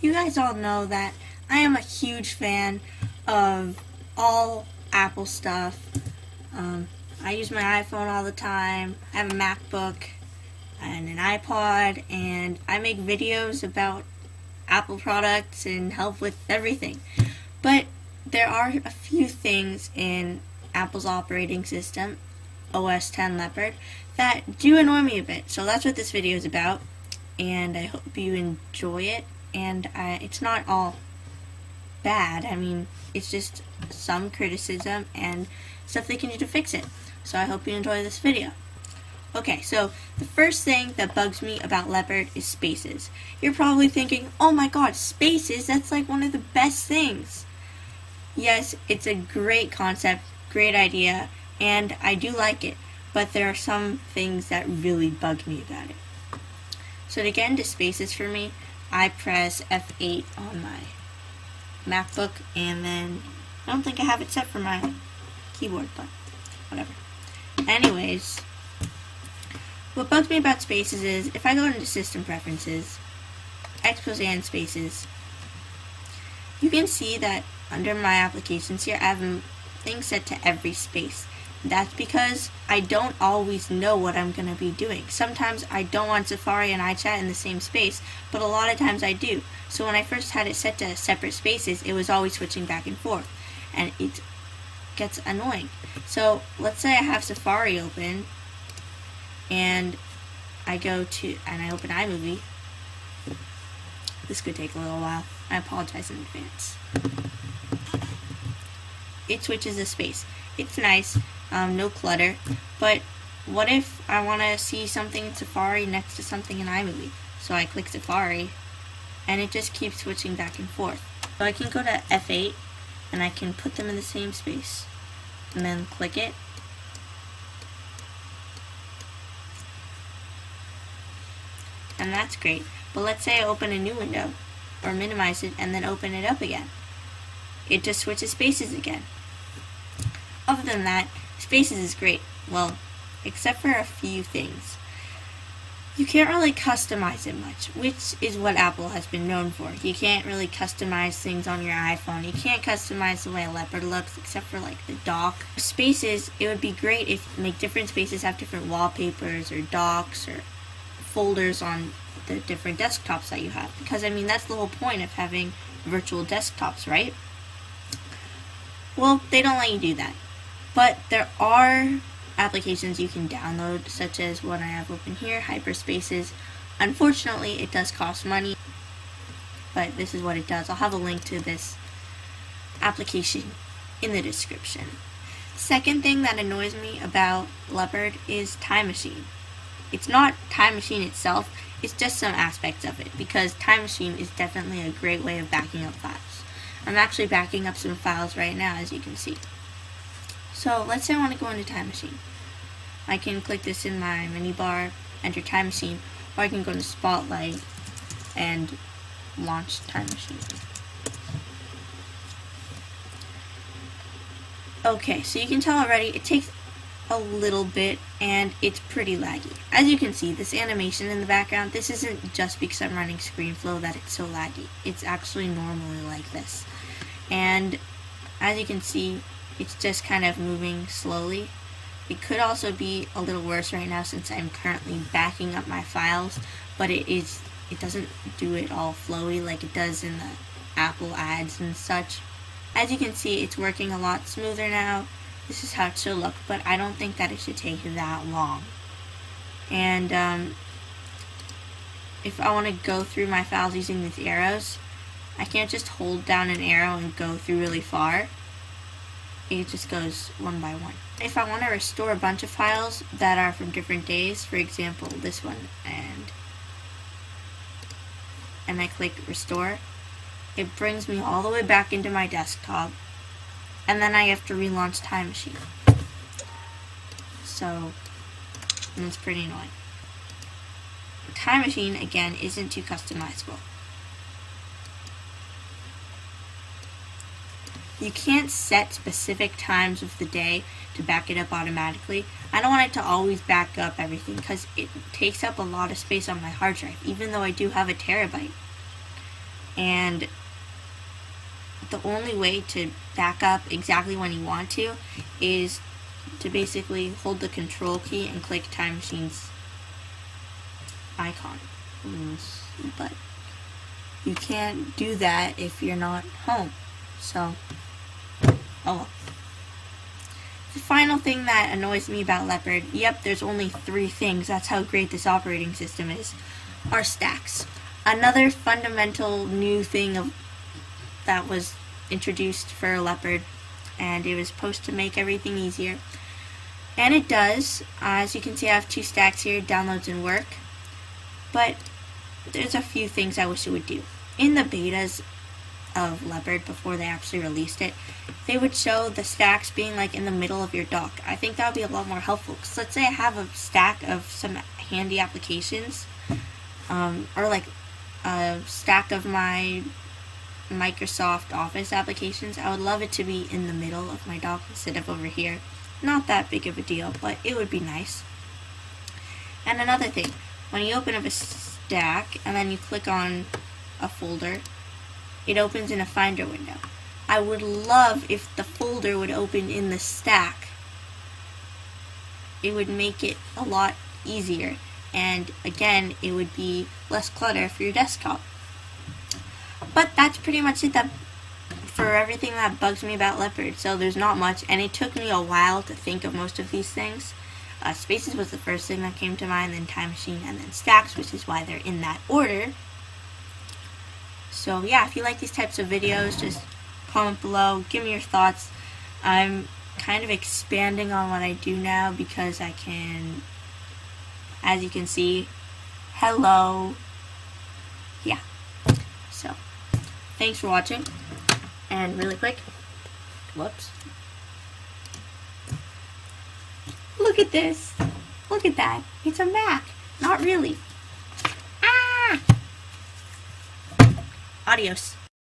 You guys all know that I am a huge fan of all Apple stuff. I use my iPhone all the time. I have a MacBook and an iPod, and I make videos about Apple products and help with everything. But there are a few things in Apple's operating system, OS X Leopard, that do annoy me a bit. So that's what this video is about, and I hope you enjoy it. And it's not all bad. I mean, it's just some criticism and stuff they can do to fix it. So I hope you enjoy this video. Okay, so the first thing that bugs me about Leopard is spaces. You're probably thinking, oh my god, spaces? That's like one of the best things. Yes, it's a great concept, great idea, and I do like it, but there are some things that really bug me about it. So to get into spaces for me, I press F8 on my MacBook, and then I don't think I have it set for my keyboard, but whatever. Anyways, what bugs me about spaces is if I go into system preferences, expose and spaces, you can see that under my applications here, I have things set to every space. That's because I don't always know what I'm going to be doing. Sometimes I don't want Safari and iChat in the same space, but a lot of times I do. So when I first had it set to separate spaces, it was always switching back and forth, and it gets annoying. So let's say I have Safari open, and I open iMovie. This could take a little while. I apologize in advance. It switches the space. It's nice, no clutter, but what if I want to see something in Safari next to something in iMovie? So I click Safari, and it just keeps switching back and forth. So I can go to F8, and I can put them in the same space, and then click it. And that's great. But let's say I open a new window, or minimize it, and then open it up again. It just switches spaces again. Other than that, spaces is great. Well, except for a few things. You can't really customize it much, which is what Apple has been known for. You can't really customize things on your iPhone. You can't customize the way a Leopard looks, except for like the dock. Spaces, it would be great if different spaces have different wallpapers or docks or folders on the different desktops that you have. Because I mean, that's the whole point of having virtual desktops, right? Well, they don't let you do that. But there are applications you can download, such as what I have open here, Hyperspaces. Unfortunately, it does cost money, but this is what it does. I'll have a link to this application in the description. Second thing that annoys me about Leopard is Time Machine. It's not Time Machine itself, it's just some aspects of it, because Time Machine is definitely a great way of backing up files. I'm actually backing up some files right now, as you can see. So let's say I want to go into Time Machine. I can click this in my menu bar, enter Time Machine, or I can go to Spotlight and launch Time Machine. Okay, so you can tell already it takes a little bit and it's pretty laggy. As you can see, this animation in the background, this isn't just because I'm running ScreenFlow that it's so laggy. It's actually normally like this. And as you can see, it's just kind of moving slowly. It could also be a little worse right now since I'm currently backing up my files, but it doesn't do it all flowy like it does in the Apple ads and such. As you can see, it's working a lot smoother now. This is how it should look, but I don't think that it should take that long. And if I want to go through my files using these arrows, I can't just hold down an arrow and go through really far. It just goes one by one. If I want to restore a bunch of files that are from different days, for example this one, and I click restore, it brings me all the way back into my desktop, and then I have to relaunch Time Machine. So, and it's pretty annoying. Time Machine, again, isn't too customizable. You can't set specific times of the day to back it up automatically. I don't want it to always back up everything because it takes up a lot of space on my hard drive, even though I do have a terabyte. and the only way to back up exactly when you want to is to basically hold the control key and click Time Machine's icon. But you can't do that if you're not home. So, oh well. The final thing that annoys me about Leopard, yep, there's only 3 things, that's how great this operating system is, are stacks. Another fundamental new thing that was introduced for Leopard, and it was supposed to make everything easier. And it does. As you can see, I have 2 stacks here, downloads and work. But there's a few things I wish it would do. In the betas of Leopard, before they actually released it, they would show the stacks being like in the middle of your dock. I think that would be a lot more helpful, because let's say I have a stack of some handy applications, or like a stack of my Microsoft Office applications. I would love it to be in the middle of my dock instead of over here. Not that big of a deal, but it would be nice. And another thing, when you open up a stack and then you click on a folder, it opens in a Finder window. I would love if the folder would open in the stack. It would make it a lot easier, and again, it would be less clutter for your desktop. But that's pretty much it for everything that bugs me about Leopard. So there's not much, and it took me a while to think of most of these things. Spaces was the first thing that came to mind, then Time Machine, and then stacks, which is why they're in that order. So yeah, if you like these types of videos, just comment below, give me your thoughts. I'm kind of expanding on what I do now because I can, as you can see, hello. Yeah. So, thanks for watching. And really quick, whoops. Look at this. Look at that. It's a Mac. Not really. Ah! Adios.